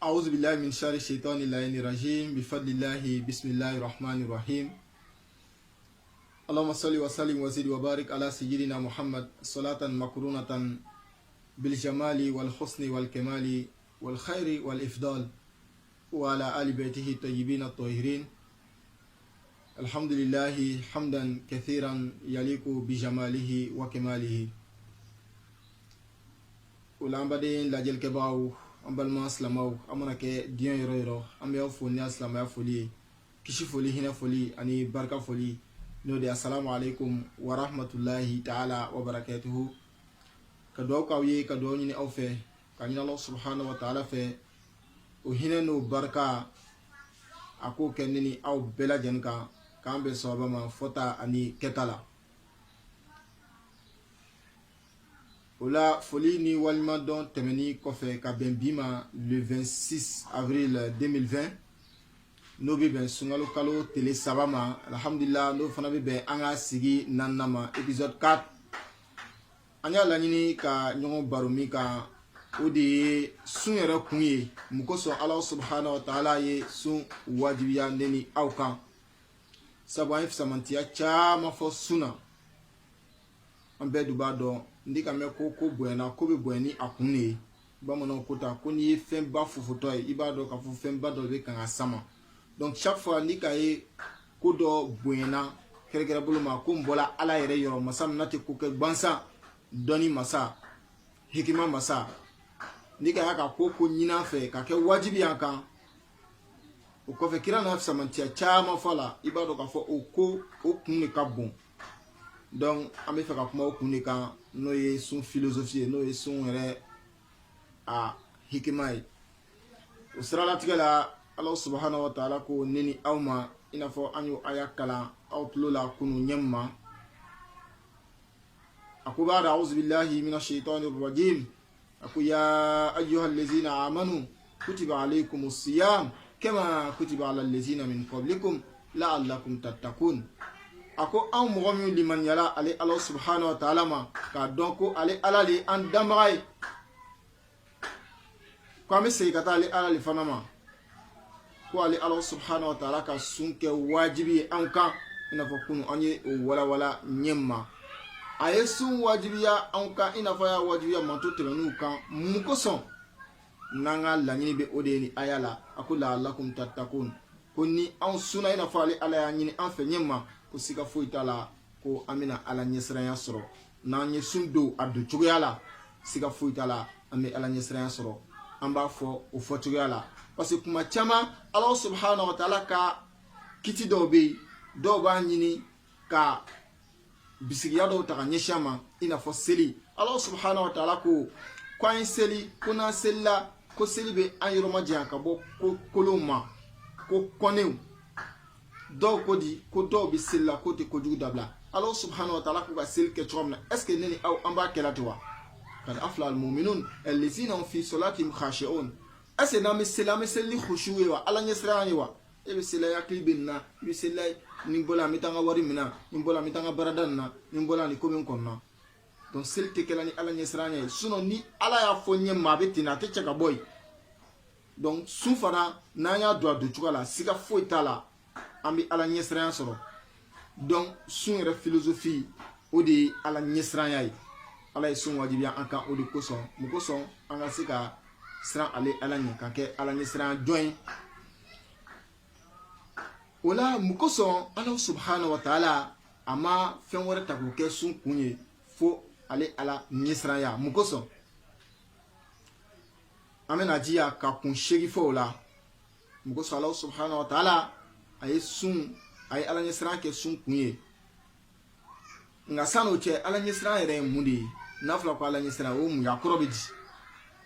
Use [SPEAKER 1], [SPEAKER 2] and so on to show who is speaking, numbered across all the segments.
[SPEAKER 1] أعوذ بالله من شر الشيطان اللعين الرجيم بفضل الله بسم الله الرحمن الرحيم اللهم صل وسلم وزد وبارك على سيدنا محمد صلاة مقرونة بالجمال والحسن والكمال والخير والإفضال وعلى آل بيته الطيبين الطاهرين الحمد لله حمدا كثيرا يليق بجماله وكماله ولامبدين لاجل كباو ambalma slamaw amana ke diyan yoro ambe foni aslama foli kishi foli hina foli ani barka foli no de assalamu alaikum wa rahmatullahi ta'ala wa barakatuhu kado kawye kado ni awfe kanina Allah subhanahu wa ta'ala fe o hina no barka ako kenni aw bela jenka kambe sobama fota ani ketala Ola foli ni walima don temeni kofe ka ben bima le 26 avril 2020 no be ben sungalo kalo tele sabama alhamdulillah no fana be ben anga sigi nanama episode 4 anya lanini ka nyongo barumi ka odi sun yere kunye mukoso Allah subhanahu wa ta'ala ye sun wajibiya ndeni awkan sabo an fisamantiya chama fo suna ambe duba don ndika me ko buena ko be bueni akune ba mono kota ko ni femba fufuto ibado ka fu femba do be kan asama donc chaque fois ndika e ko do buena kere buluma ko mbola ala yere yoro masam nati ko ke bansa doni masa hikima masa ndika haka ko nyina fe ka ke wajibi yankan o ko fe kira na afsa mantia chama fala ibado ka fo o ko o kunni ka bon donc ame fe ka kuma o kunni kan no ye son philosophie no ye son re a hikimai usrala tigala Allah subhanahu wa ta'ala ko nini awma ina fo anyu ayakala aw tulula kunu nyamma akubara a'udhu billahi minash shaitanir rajim akuya ayyuhal ladzina amanu kutiba alaykumus siyam kama kutiba alal ladzina min qablikum la'allakum tattaqun ako an mɔgɔ min liman yala ale Allah subhanahu wa ta'ala ma ka dɔn ko ale ala le an danbaga ye ko an bɛ segin ka taa ale ala le fana ma ko ale Allah subhanahu wa ta'ala ka sun kɛ wajibi ye an kan i n'a fɔ kunu an ye o walawala ɲɛ ma a ye sun wajibiya an kan i n'a fɔ y'a wajibiya manto tɛmɛn'u kan mun kosɔn n'an ka laɲini bɛ o de ye ni aya la a ko la'allakum tattaqun ko ni an sunna i n'a fɔ ale ala y'a ɲini an fɛ ɲɛ ma ko siga foyi t'a la ko an bɛna ala ɲɛsiranya sɔrɔ n'an ye sun don a don cogoya la siga foyi t'a la an bɛ ala ɲɛsiranya sɔrɔ an b'a fɔ o fɔ cogoya la parce que kuma caman Allah subhanahu wa ta'ala ka kiti dɔw bɛ yen dɔw b'a ɲini ka bisigiya dɔw ta ka ɲɛsin a ma i n'a fɔ seli Allah subhanahu wa ta'ala ko an ye seli ko n'an selila ko seli bɛ an yɔrɔ ma janya ka bɔ ko kolonw ma ko kɔnɛw dɔw ko di ko dɔw bɛ seli la ko tɛ kojugu dabila Allah subhanahu wa ta'ala ko ka seli kɛ cogo min na est ce que ne ni aw an b'a kɛla ten wa kad afla al mu'minun allazina hum fi salatihim khashi'un est ce que n'an bɛ seli ni khushu ye wa ala ɲɛsiranya ye wa e bɛ seli ya hakili bɛ nin na i bɛ seli ni n bɔla an bɛ taa n ka wari minɛ ni n bɔla an bɛ taa n ka barada nin na ni n bɔla nin ko min kɔnɔna donc seli tɛ kɛla ni ala ɲɛsiranya ye sinon ni ala y'a fɔ ɲɛ maa bɛ ten a tɛ cɛ ka bɔ yen donc sun fana n'an y'a don a don cogoya la siga foyi t'a la an bɛ ala ɲɛsiranya sɔrɔ donc sun yɛrɛ philosophie o de ye ala ɲɛsiranya ye ala ye sun wajibiya an kan o de kosɔn mun kosɔn an ka se ka siran ale ala ɲɛ ka kɛ ala ɲɛsiranya jɔn ye o la mun kosɔn ala subhanahu wa ta'ala a ma fɛn wɛrɛ ta k'o kɛ sun kun ye fo ale ala ɲɛsiranya mun kosɔn an bɛna jiya ka kun seegin fɔ o la mun kosɔn ala subhanahu wa ta'ala a ye ala ɲɛsiran kɛ sun kun ye nka san'o cɛ ala ɲɛsiran yɛrɛ ye mun de ye n'a fɔra ko ala ɲɛsiran o mun ye a kɔrɔ bɛ di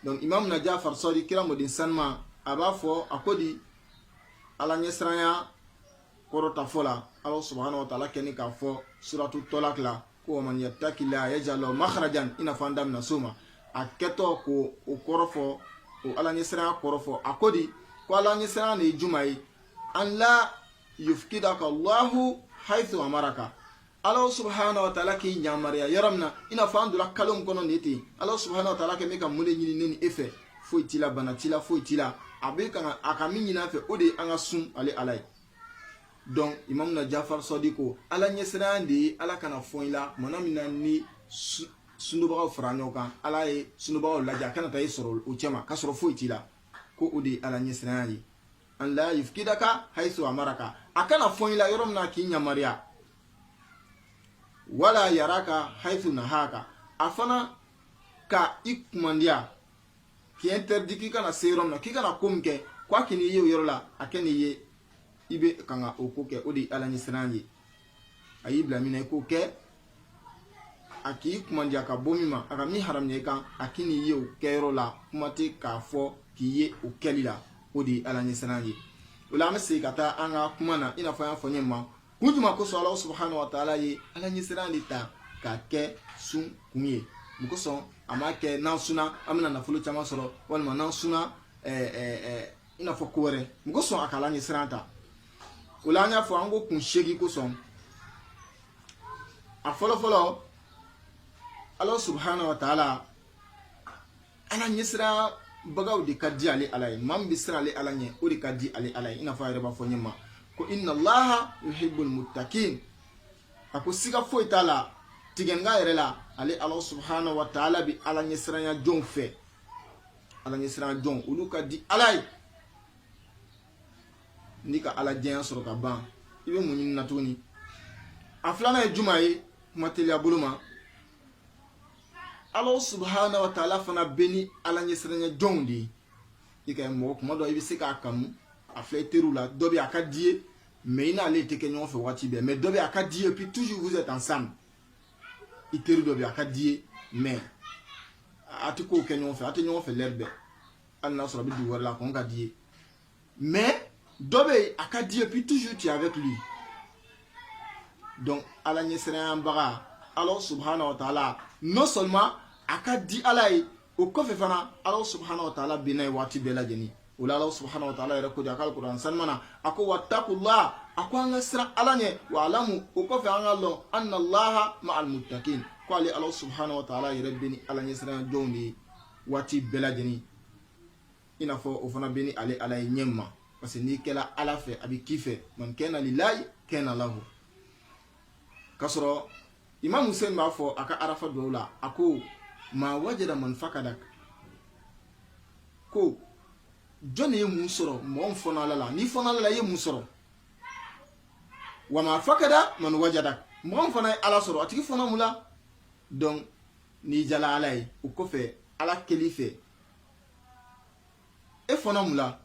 [SPEAKER 1] donc imam Najafar Sadi kira mɔden sanuma a b'a fɔ a ko di ala ɲɛsiranya kɔrɔta fɔ la ala subhanahu wa ta'ala kɛni k'a fɔ suratu Talaq la ko wa man yattaqillaha yaj'al lahu makhrajan i n'a fɔ an da bɛna s'o ma a kɛtɔ ko o kɔrɔ fɔ o ala ɲɛsiranya kɔrɔ fɔ a ko di ko ala ɲɛsiranya de ye juma ye an la yufkidaka Allahu haythu amaraka Allah subhanahu wa ta'ala ki nyamariya yaramna ina fa andula kalon kono neti Allah subhanahu wa ta'ala ke me ka mun de nyini ni efe foyi tila bana tila foyi tila abe kan aka min ɲina fɛ o de ye an ka sun ale ala ye donc imam na Jafar Sadi ko ala ɲɛsiranya de ye ala kana fɔn i la mana min na ni sunubagaw fara ɲɔgɔn kan ala ye sunubagaw lajɛ a kana taa i sɔrɔ o cɛma k'a sɔrɔ foyi t'i la ko o de ye ala ɲɛsiranya ye an la yufkidaka haythu amaraka a kana fɔn i la yɔrɔ min na k'i yamaruya wala yaraka haythu nahaka a fana ka i kumandiya k'i interdit k'i kana se yɔrɔ min na k'i kana ko min kɛ ko a k'i ye o yɔrɔ la a kɛ n'i ye i bɛ kan ka o ko kɛ o de ye ala ɲɛsiranya ye a y'i bila min na i k'o kɛ a k'i kumandiya ka bɔ min ma a ka min haramuya i kan a k'i n'i ye o kɛyɔrɔ la kuma tɛ k'a fɔ k'i ye o kɛli la o de ye ala ɲɛsiranya ye o la an bɛ segin ka taa an ka kuma na i n'a fɔ an y'a fɔ ɲɛ ma kun jumɛn kosɔn ala subhanahu wa ta'ala ye ala ɲɛsiranya de ta k'a kɛ sun kun ye mun kosɔn a m'a kɛ n'an sunna an bɛna nafolo caman sɔrɔ walima n'an sunna i n'a fɔ ko wɛrɛ mun kosɔn a ka ala ɲɛsiranya ta o la an y'a fɔ an ko kun seegin kosɔn a fɔlɔfɔlɔ ala subhanahu wa ta'ala ala ɲɛsiranya bagaw de ka di ale ala ye maa min bɛ siran ale ala ɲɛ o de ka di ale ala ye i n'a fɔ a yɛrɛ b'a fɔ ɲɛ ma ko inna allaha yuhibbul muttaqin a ko siga foyi t'a la tigɛnga yɛrɛ la ale ala subhanahu wa ta'ala bi ala ɲɛsiranya jɔnw fɛ ala ɲɛsiranya jɔnw olu ka di ala ye ni ka ala jɛnya sɔrɔ ka ban i bɛ mun ɲini na tuguni a filanan ye juma ye kuma teliya bolo ma ala subhanahu wa ta'ala fana bɛ ni ala ɲɛsiranya jɔnw de ye i ka mɔgɔ kuma dɔ i bɛ se k'a kanu a filɛ i teriw la dɔ bɛ a ka di ye mais i n'ale tɛ kɛ ɲɔgɔn fɛ waati bɛɛ mais dɔ bɛ a ka di ye puis toujours vous êtes ensemble i teri dɔ bɛ a ka di ye mais a tɛ kow kɛ ɲɔgɔn fɛ a tɛ ɲɔgɔn fɛ l'heure bɛɛ hali n'a sɔrɔ a bɛ dugu wɛrɛ la a kɔn ka di ye mais dɔ bɛ yen a ka di ye puis toujours tu es avec lui donc ala ɲɛsiranyabaga ala subhanahu wa ta'ala non seulement a ka di ala ye o kɔfɛ fana ala subhanahu wa ta'ala bɛ n'a ye waati bɛɛ lajɛlen o la ala subhanahu wa ta'ala yɛrɛ ko di a ka alikuran sanimana a ko wattaqullah a ko an ka siran ala ɲɛ wa alamu o kɔfɛ an ka lɔn anna allaha ma'al muttaqin ko ale ala subhanahu wa ta'ala yɛrɛ bɛ ni ala ɲɛsiranyan jɔnw de ye waati bɛɛ lajɛlen i n'a fɔ o fana bɛ ni ale ala ye ɲɛ ma parce que n'i kɛra ala fɛ a bɛ k'i fɛ man kana lillahi kana lahu k'a sɔrɔ imam Hussein b'a fɔ a ka arafa dɔw la a ko ma wajada man fakadak ko jɔn ye mun sɔrɔ mɔgɔ min fɔnɔ ala la n'i fɔnɔ ala la i ye mun sɔrɔ wa ma fakada man wajada mɔgɔ min fana ye ala sɔrɔ a tigi fɔnɔ mun la donc n'i jala ala ye o kɔfɛ ala kɛli fɛ e fɔnɔ mun la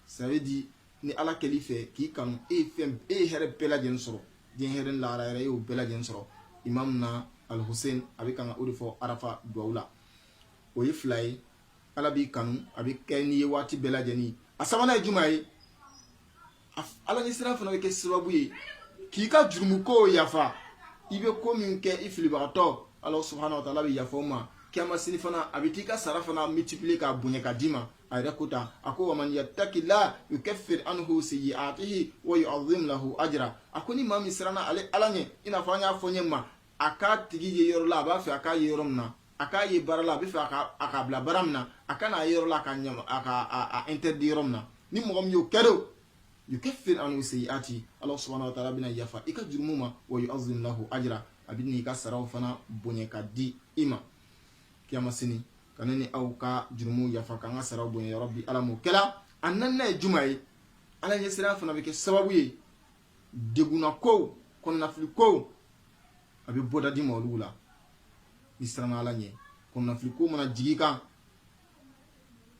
[SPEAKER 1] ça veut dire ni ala kɛli fɛ k'i kanu e ye hɛrɛ bɛɛ lajɛlen sɔrɔ diɲɛ hɛrɛ lahara yɛrɛ e y'o bɛɛ lajɛlen sɔrɔ imam na al Hussein a bɛ kan ka o de fɔ arafa duwawu la o ye fila ye ala b'i kanu a bɛ kɛ n'i ye waati bɛɛ lajɛlen a sabanan ye juma ye ala ɲɛsiranya fana bɛ kɛ sababu ye k'i ka jurumuko yafa i bɛ ko min kɛ i filibagatɔ ala subhanahu wa ta'ala bɛ yafa o ma kiyama sini fana a bɛ t'i ka sara fana multiplier k'a bonya ka d'i ma a yɛrɛ ko tan a ko wa man yattaqillah yukaffir anhu sayyi'atihi wa yu'azzim lahu ajra a ko ni maa min siranna ale ala ɲɛ i n'a fɔ an y'a fɔ ɲɛ ma a k'a tigi ye yɔrɔ la a b'a fɛ a k'a ye yɔrɔ min na a k'a ye baara la a bɛ fɛ a k'a bila baara min na a kana ye yɔrɔ la a ka interdit yɔrɔ min na ni mɔgɔ min y'o kɛ do yukaffir anhu sayyi'atihi ala subhanahu wa ta'ala bɛna yafa i ka jurumu ma wa yu'azzim lahu ajra a bɛ n'i ka saraw fana bonya ka di i ma kiyama sini ka ne ni aw ka jurumu yafa k'an ka saraw bonya ya rabbi ala m'o kɛla a naaninan ye juma ye ala ɲɛsiranya fana bɛ kɛ sababu ye degunna kow kɔnɔnafili kow a bɛ bɔda di ma olu la ni siranna ala ɲɛ kɔnɔnafili ko mana jigi kan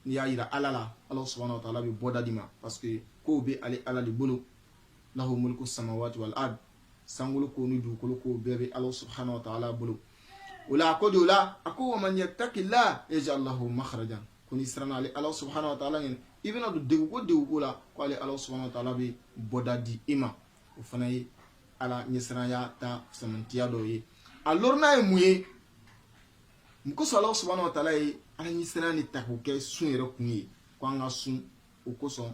[SPEAKER 1] n'i y'a yira ala la ala subhanahu wa ta'ala bɛ bɔda di ma parce que kow bɛ ale ala de bolo lahu mulku samawati wal ard sankolo ko ni dugukolo ko bɛɛ bɛ ala subhanahu wa ta'ala bolo o la a ko de o la a ko wa man yattaqillah yaj'al lahu makhrajan ko ni siranna ale ala subhanahu wa ta'ala ɲɛ i bɛna don degun la ko ale ala subhanahu wa ta'ala bɛ bɔda di i ma o fana ye ala ɲɛsiranya ta samantiya dɔ ye a lɔrɔnan ye mun ye mun kosɔn ala subhanahu wa ta'ala ye ala ɲɛsiranya ni ta k'o kɛ sun yɛrɛ kun ye ko an ka sun o kosɔn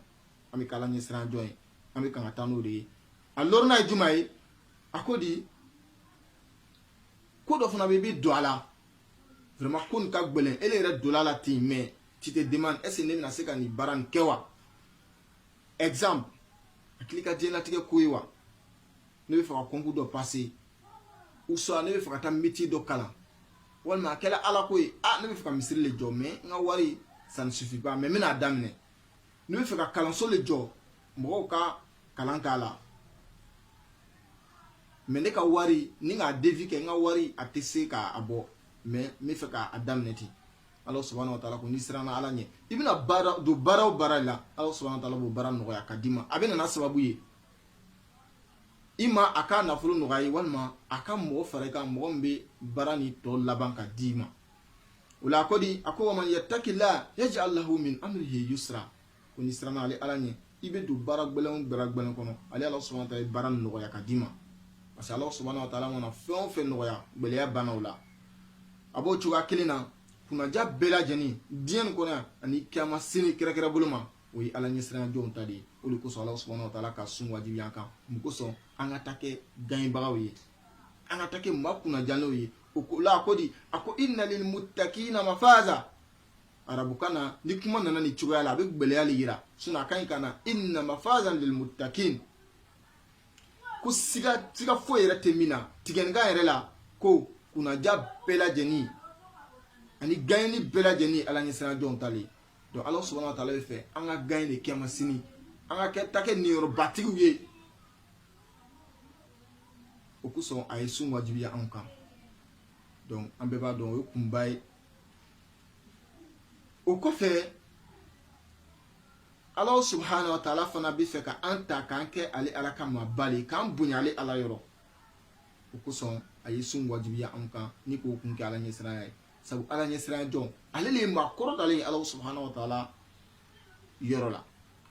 [SPEAKER 1] an bɛ kɛ ala ɲɛsiranya jɔn ye an bɛ kan ka taa n'o de ye a lɔrɔnan ye juma ye a ko di ko dɔ fana bɛ i bɛ don a la vraiment ko nin ka gɛlɛn ele yɛrɛ donna la ten mais tu te demandes est-ce que ne bɛna se ka nin baara nin kɛ wa exemple hakili ka diɲɛlatigɛ ko ye wa ne bɛ fɛ ka concours dɔ passer ou soit ne bɛ fɛ ka taa métier dɔ kalan walima a kɛra ala ko ye ne bɛ fɛ ka misiri le jɔ mais n ka wari ça ne suffit pas mais n bɛna daminɛ ne bɛ fɛ ka kalanso le jɔ mɔgɔw ka kalan k'a la mais ne ka wari ni k'a devi kɛ n ka wari a tɛ se k'a bɔ mais n bɛ fɛ k'a daminɛ ten ala subhanahu wa ta'ala ko n'i siranna ala ɲɛ i bɛna baara don baara o baara la ala subhanahu wa ta'ala b'o baara nɔgɔya ka d'i ma a bɛ nana sababu ye i ma a ka nafolo nɔgɔya ye walima a ka mɔgɔ fara i kan mɔgɔ min bɛ baara ni tɔ laban ka d'i ma o la a ko wa man yattaqillah yaj'al lahu min amrihi yusra ko n'i siranna ale ala ɲɛ i bɛ don baara gbɛlɛn kɔnɔ ale ala subhanahu wa ta'ala ye baara nɔgɔya ka d'i ma parce que ala subhanahu wa ta'ala mana fɛn o fɛn nɔgɔya gbɛlɛya bannaw la a b'o cogoya kelen na kunnaja bɛɛ lajɛlen diɲɛ nin kɔnɔ yan ani kiyama sini kɛrɛkɛrɛ bolo ma o ye ala ɲɛsiranya jɔnw ta de ye o de kosɔn ala subhanahu wa ta'ala ka sun wajibi an kan mun kosɔn an ka taa kɛ gagnebagaw ye an ka taa kɛ maa kunnajanenw ye o la a ko inna lil muttaqina mafaza arabukan na ni kuma nana ni cogoya la a bɛ gbɛlɛya le yira sinon a ka ɲi ka na inna mafazan lil muttaqin ko siga foyi yɛrɛ tɛ min na tigɛnikan yɛrɛ la ko kunnaja bɛɛ lajɛlen ani gagneni bɛɛ lajɛlen ala ɲɛsiranya jɔnw ta le donc ala subhanahu wa ta'ala bɛ fɛ an ka gagne de kɛma sini an ka taa kɛ niyɔrɔbatigiw ye o kosɔn a ye sun wajibiya anw kan donc an bɛɛ b'a dɔn o ye kunba ye o kɔfɛ ala subhanahu wa ta'ala fana bɛ fɛ ka an ta k'an kɛ ale ala ka maaba le k'an bonya ale ala yɔrɔ o kosɔn a ye sun wajibiya anw kan ni k'o kun kɛ ala ɲɛsiranya ye sabu ala ɲɛsiranya jɔn ale le ye maa kɔrɔtalen ye ala subhanahu wa ta'ala yɔrɔ la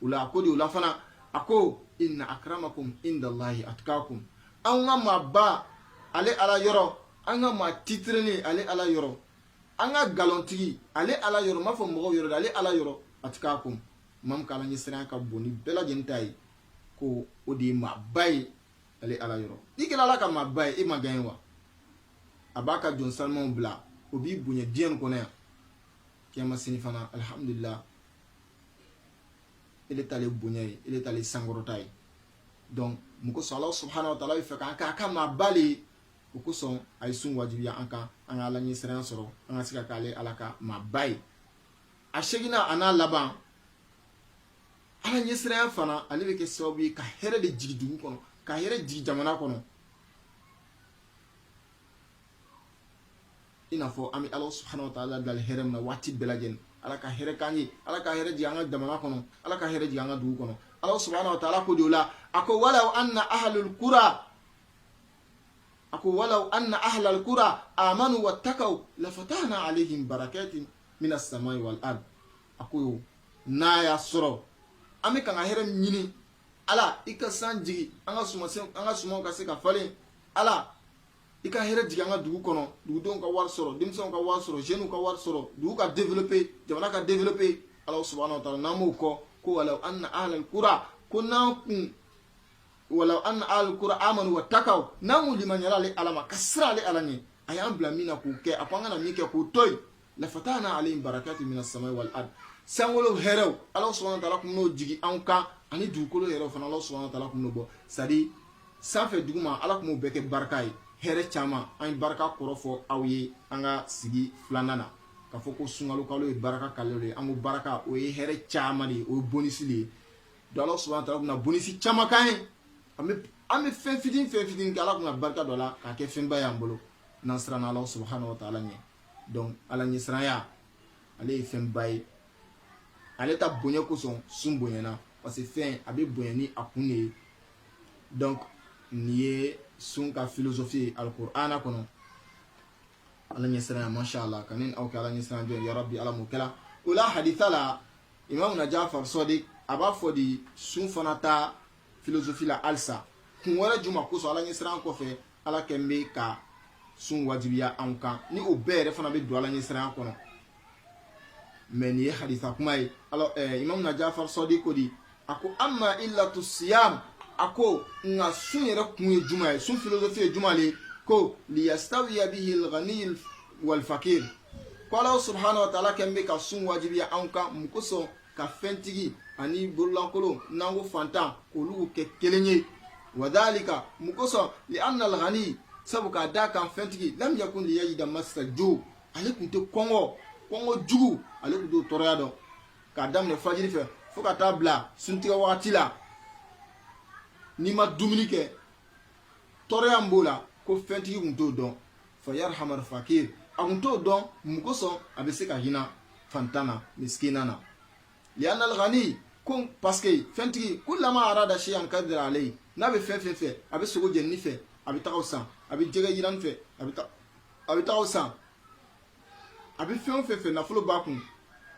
[SPEAKER 1] o la a ko de o la fana a ko inna akramakum indallahi atqakum an ka maaba ale ala yɔrɔ an ka maa titrelen ale ala yɔrɔ an ka nkalontigi ale ala yɔrɔ n b'a fɔ mɔgɔw yɔrɔ de ale ala yɔrɔ atqakum maa min ka ala ɲɛsiranya ka bon ni bɛɛ lajɛlen ta ye ko o de ye maaba ye ale ala yɔrɔ n'i kɛra ala ka maaba ye e ma gagné wa a b'a ka jɔn salimanw bila o b'i bonya diɲɛ nin kɔnɔ yan kiyama sini fana alhamdulillah ele tale bonya ye ele tale sankɔrɔta ye donc mun kosɔn ala subhanahu wa ta'ala bɛ fɛ k'an kɛ a ka maaba le ye o kosɔn a ye sun wajibiya an kan an ka ala ɲɛsiranya sɔrɔ an ka se ka k'ale ala ka maaba ye a segina a n'a laban ala ɲɛsiranya fana ale bɛ kɛ sababu ye ka hɛrɛ de jigi dugu kɔnɔ ka hɛrɛ jigi jamana kɔnɔ i n'a fɔ an bɛ ala subhanahu wa ta'ala dali hɛrɛ min na waati bɛɛ lajɛlen ala ka hɛrɛ k'an ye ala ka hɛrɛ jigin an ka jamana kɔnɔ ala ka hɛrɛ jigin an ka dugu kɔnɔ ala subhanahu wa ta'ala ko de o la a ko walaw anna ahlal qura amanu wattaqaw lafatahna alayhim barakatin minas samai wal ard a ko n'a y'a sɔrɔ an bɛ kan ka hɛrɛ ɲini ala i ka san jigi an ka sumaw ka se ka falen ala i ka hɛrɛ jigin an ka dugu kɔnɔ dugudenw ka wari sɔrɔ denmisɛnw ka wari sɔrɔ jeunes ka wari sɔrɔ dugu ka développer jamana ka développer ala subhanahu wa ta'ala n'an m'o kɔ ko walaw anna ahlal qura ko n'an kun walaw anna ahlal qura amanu wattaqaw n'an kun limaniya ale ala ma ka siran ale ala ɲɛ a y'an bila min na k'o kɛ a ko an kana min kɛ k'o to yen lafatahna alayhim barakatin minas samai wal ard sankolo hɛrɛw ala subhanahu wa ta'ala kun n'o jigi an kan ani dugukolo yɛrɛ fana ala subhanahu wa ta'ala kun n'o bɔ c'est à dire sanfɛ duguma ala kun m'o bɛɛ kɛ barika ye hɛrɛ caman an ye barika kɔrɔ fɔ aw ye an ka sigi filanan na k'a fɔ ko sunkalo kalo ye barika kalo ye an ko barika o ye hɛrɛ caman de ye o ye bonisi de ye donc ala subhanahu wa ta'ala bɛna bonisi caman k'an ye an bɛ fɛn fitinin kɛ ala bɛna barika dɔ la k'a kɛ fɛnba y'an bolo n'an siranna ala subhanahu wa ta'ala ɲɛ donc ala ɲɛsiranya ale ye fɛnba ye ale ta bonya kosɔn sun bonyana parce que fɛn a bɛ bonya ni a kun de ye donc nin ye sun ka philosophie alqur'ana kɔnɔ ala ɲɛsiranya masha Allah ka ni aw kɛ ala ɲɛsiranya jɔn ya rabbi ala m'o kɛla o la haditha la imam na Jafar Sadiq a b'a fɔ de sun fana ta philosophie la halisa kun wɛrɛ juma kosɔn ala ɲɛsiranya kɔfɛ ala kɛn bɛ ka sun wajibiya anw kan ni o bɛɛ yɛrɛ fana bɛ don ala ɲɛsiranya kɔnɔ mais nin ye haditha kuma ye alors imam na Jafar Sadiq ko di a ko amma illatu siyam a ko nka sun yɛrɛ kun ye juma ye sun philosophie ye juma le ko liyastawiya bihi al-ghani wal fakir Ala subhanahu wa ta'ala kembe ka sun wajibiya an kan mun kosɔn ka fɛntigi ani bololankolon n'an ko fantan olu kɛ kelen ye wadhalika mun kosɔn li anna al-ghani sabu k'a da kan fɛntigi lam yakun li yajida masa jo ale tun tɛ kɔngɔ jugu ale tun t'o tɔɔrɔya dɔn k'a daminɛ fajiri fɛ fo ka taa bila suntigɛ wagati la n'i ma dumuni kɛ tɔɔrɔya min b'o la ko fɛntigi tun t'o dɔn fa yarhamar fakir a tun t'o dɔn mun kosɔn a bɛ se ka hinɛ fantan na miskina na li'anna al-ghani ko parce que fɛntigi kullama arada shay'an qadara alayhi n'a bɛ fɛn fɛn fɛ a bɛ sogo jɛnini fɛ a bɛ taga o san a bɛ jɛgɛ jirani fɛ a bɛ taga o san a bɛ fɛn o fɛn fɛ nafolo b'a kun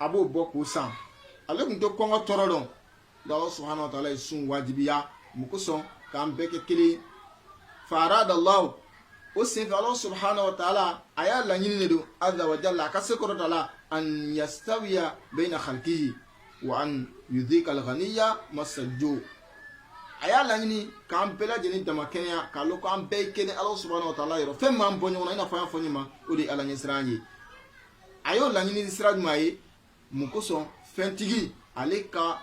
[SPEAKER 1] a b'o bɔ k'o san ale tun tɛ kɔngɔ tɔɔrɔ dɔn Allah subhanahu wa ta'ala ye sun wajibiya mun kosɔn k'an bɛɛ kɛ kelen fa arada Allah o senfɛ Allah subhanahu wa ta'ala a y'a laɲini de don azza wa jalla a ka se kɔrɔta la an yastawiya bayna khalqihi wa an yudhika al-ghaniyya masajjo a y'a laɲini k'an bɛɛ lajɛlen dama kɛnɛya k'a lɔn ko an bɛɛ ye kelen Allah subhanahu wa ta'ala yɔrɔ fɛn m'an bɔ ɲɔgɔn na i n'a fɔ an y'a fɔ ɲɛ ma o de ye Ala ɲɛsiran ye a y'o laɲini sira jumɛn ye mun kosɔn fɛntigi ale ka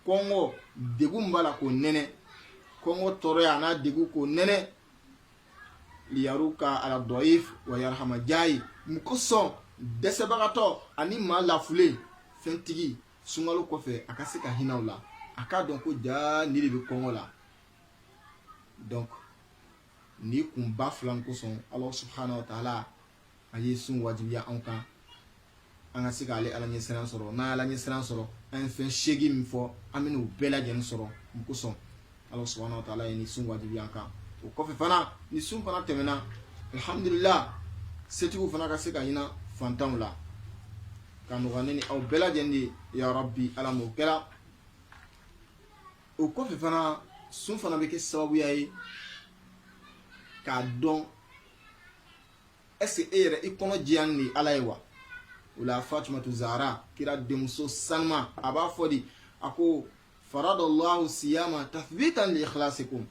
[SPEAKER 1] kɔngɔ degun b'a la k'o nɛnɛ kɔngɔ tɔɔrɔya n'a degun k'o nɛnɛ liyaruka ala dɔif wa yarhama jayi mun kosɔn dɛsɛbagatɔ ani maa lafulen fɛntigi sunkalo kɔfɛ a ka se ka hinɛ o la a k'a dɔn ko jaa ni de bɛ kɔngɔ la donc ni kun ba fila kosɔn Allah subhanahu wa ta'ala a ye sun wajibiya an kan an ka se k'ale Ala ɲɛsiran sɔrɔ n'an Ala ɲɛsiran sɔrɔ an ye fɛn 8 min fɔ an bɛ n'o bɛɛ lajɛlen sɔrɔ mun kosɔn Allah subhanahu wa ta'ala ye ni sun wajibiya an kan o kɔfɛ fana ni sun fana tɛmɛna alhamdulillah setigiw fana ka se ka hinɛ fantanw la ka nɔgɔya ni aw bɛɛ lajɛlen ye ya rabbi Ala m'o kɛra o kɔfɛ fana sun fana bɛ kɛ sababuya ye k'a dɔn est-ce que e yɛrɛ i kɔnɔ jɛya ni Ala ye wa o la Fatumatu Zahra kira denmuso sanuma a b'a fɔ de a ko faradallahu siyama tathbitan li ikhlasikum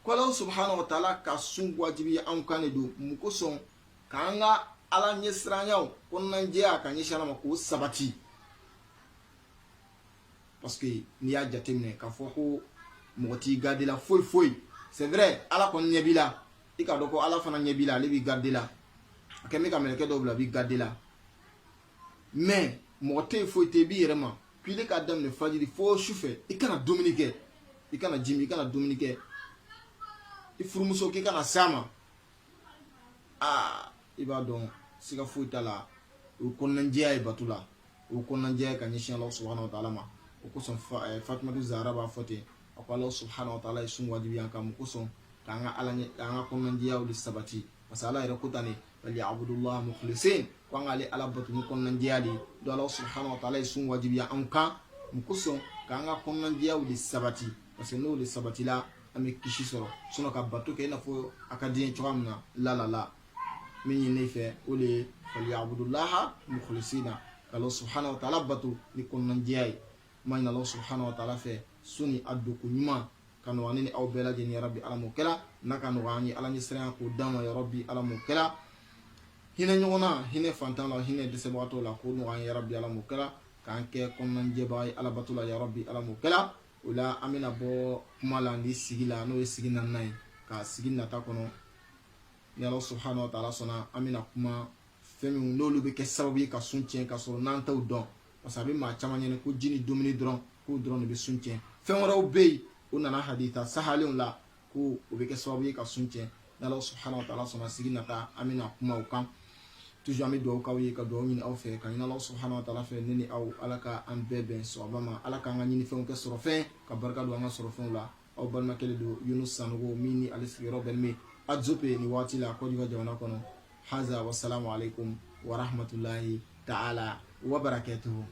[SPEAKER 1] ko Allah subhanahu wa ta'ala ka sun wajibi an kan de don mun kosɔn k'an ka Ala ɲɛsiranyaw kɔnɔnajɛya ka ɲɛsin Ala ma k'o sabati parce que n'i y'a jateminɛ k'a fɔ ko mɔgɔ t'i garde la foyi foyi c'est vrai Ala kɔni ɲɛ b'i la i k'a dɔn ko Ala fana ɲɛ b'i la ale b'i garde la a kɛn bɛ ka mɛlɛkɛ dɔw bila a b'i garde la mais mɔgɔ tɛ yen foyi tɛ i b'i yɛrɛ ma puis k'a daminɛ fajiri fo sufɛ i kana dumuni kɛ i kana jimi i kana dumuni kɛ i furumuso k'i kana s'a ma i b'a dɔn siga foyi t'a la o kɔnɔnajɛya ye bato la o kɔnɔnajɛya ka ɲɛsin Allah subhanahu wa ta'ala ma o kosɔn Fatumatu Zahra b'a fɔ ten a ko Allah subhanahu wa ta'ala ye sun wajibiya kan mun kosɔn k'an ka kɔnɔnajɛyaw de sabati parce que Ala yɛrɛ ko tan ne waliya'budullaha mukhlisin ko an k'ale Ala bato ni kɔnɔnajɛya de don Allah subhanahu wa ta'ala ye sun wajibiya an kan mun kosɔn k'an ka kɔnɔnajɛyaw de sabati parce que n'o de sabatila an bɛ kisi sɔrɔ sinon ka bato kɛ i n'a fɔ a ka di n ye cogoya min na la min ye ne fɛ o de ye waliya'budullaha mukhlisina ka Allah subhanahu wa ta'ala bato ni kɔnɔnajɛya ye ma ɲini Allah subhanahu wa ta'ala fɛ suni a doko ɲuman ka nɔgɔya ne ni aw bɛɛ lajɛlen ya rabbi Ala m'o kɛra n'a ka nɔgɔya an ye Ala ɲɛsiranya k'o d'an ma ya rabbi Ala m'o kɛra hinɛ ɲɔgɔn na hinɛ fantan la hinɛ dɛsɛbagatɔw la k'o nɔgɔya an ye ya rabbi Ala m'o kɛra k'an kɛ kɔnɔnajɛbaga ye Ala bato la ya rabbi Ala m'o kɛra o la an bɛna bɔ kuma la ni sigi la n'o ye sigi naaninan ye ka sigi nata kɔnɔ ni Allah subhanahu wa ta'ala sɔnna an bɛna kuma fɛn min n'olu bɛ kɛ sababu ye ka sun tiɲɛ ka sɔrɔ n'an t'o dɔn parce que a bɛ maa caman ɲɛna ko ji ni dumuni dɔrɔn k'o dɔrɔn de bɛ sun tiɲɛ fɛn wɛrɛw bɛ yen o nana haditha sahalenw la ko o bɛ kɛ sababu ye ka sun tiɲɛ ni Allah subhanahu wa ta'ala sɔnna sigi nata an bɛna kuma o kan toujours an bɛ dugawu k'aw ye ka dugawu ɲini aw fɛ ka ɲini Allah subhanahu wa ta'ala fɛ ne ni aw Ala ka an bɛɛ bɛn sɔrɔba ma Ala k'an ka ɲinifɛnw kɛ sɔrɔfɛn ka barika don an ka sɔrɔfɛnw la aw balimakɛ de don Yunus Sanogo min ni ale sigiyɔrɔ bɛnnen bɛ Adzope ni waati la Côte d'Ivoire jamana kɔnɔ haza wa salamu alaikum wa rahmatullahi ta'ala wa barakatuhu